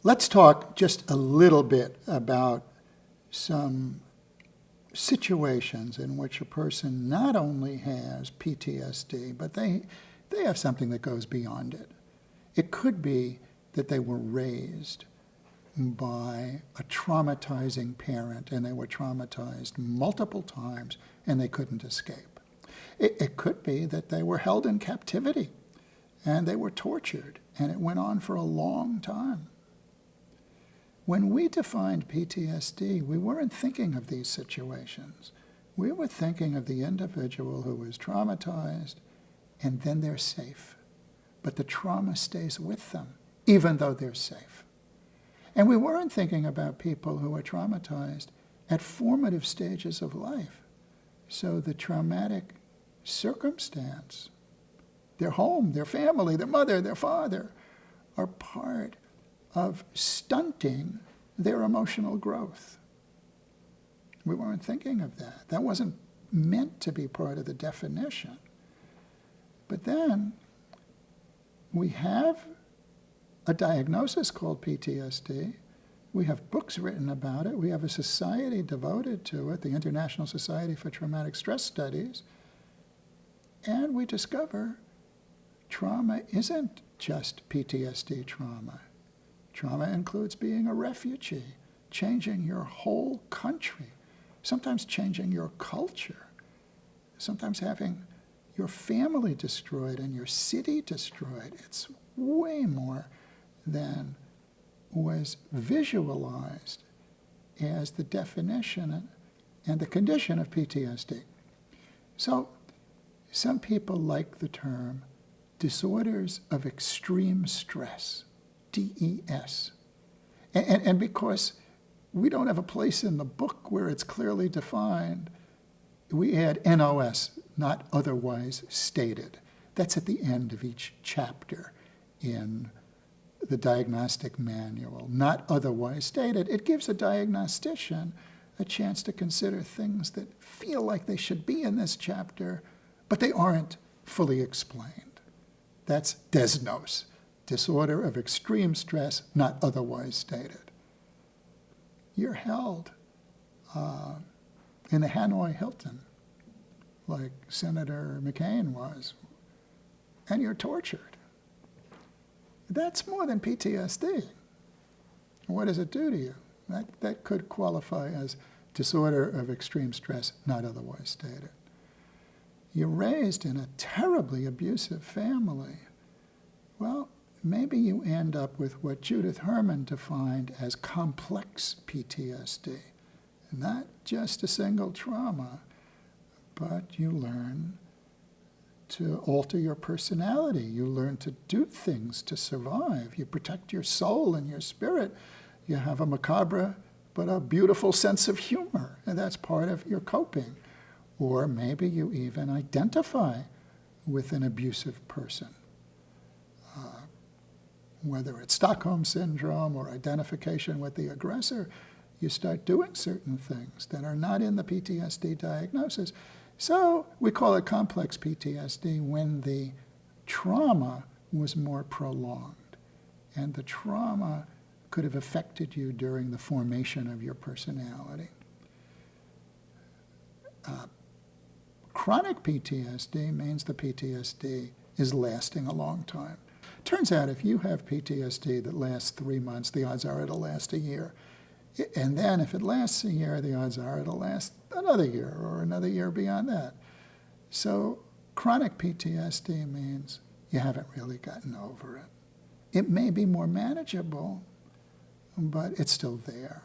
Let's talk just a little bit about some situations in which a person not only has PTSD, but they have something that goes beyond it. It could be that they were raised by a traumatizing parent and they were traumatized multiple times and they couldn't escape. It could be that they were held in captivity and they were tortured and it went on for a long time. When we defined PTSD, we weren't thinking of these situations. We were thinking of the individual who was traumatized and then they're safe. But the trauma stays with them, even though they're safe. And we weren't thinking about people who are traumatized at formative stages of life. So the traumatic circumstance, their home, their family, their mother, their father, are part of stunting their emotional growth. We weren't thinking of that. That wasn't meant to be part of the definition. But then we have a diagnosis called PTSD. We have books written about it. We have a society devoted to it, the International Society for Traumatic Stress Studies. And we discover trauma isn't just PTSD trauma. Trauma includes being a refugee, changing your whole country, sometimes changing your culture, sometimes having your family destroyed and your city destroyed. It's way more than was visualized as the definition and the condition of PTSD. So some people like the term disorders of extreme stress, DES. And because we don't have a place in the book where it's clearly defined, we add NOS, not otherwise stated. That's at the end of each chapter in the diagnostic manual, not otherwise stated. It gives a diagnostician a chance to consider things that feel like they should be in this chapter, but they aren't fully explained. That's DESNOS, disorder of extreme stress, not otherwise stated. You're held in the Hanoi Hilton, like Senator McCain was, and you're tortured. That's more than PTSD. What does it do to you? That could qualify as disorder of extreme stress, not otherwise stated. You're raised in a terribly abusive family. Well, maybe you end up with what Judith Herman defined as complex PTSD. Not just a single trauma, but you learn to alter your personality. You learn to do things to survive. You protect your soul and your spirit. You have a macabre but a beautiful sense of humor, and that's part of your coping. Or maybe you even identify with an abusive person. Whether it's Stockholm Syndrome or identification with the aggressor, you start doing certain things that are not in the PTSD diagnosis. So we call it complex PTSD when the trauma was more prolonged. And the trauma could have affected you during the formation of your personality. Chronic PTSD means the PTSD is lasting a long time. Turns out if you have PTSD that lasts 3 months, the odds are it'll last a year. And then if it lasts a year, the odds are it'll last another year or another year beyond that. So chronic PTSD means you haven't really gotten over it. It may be more manageable, but it's still there.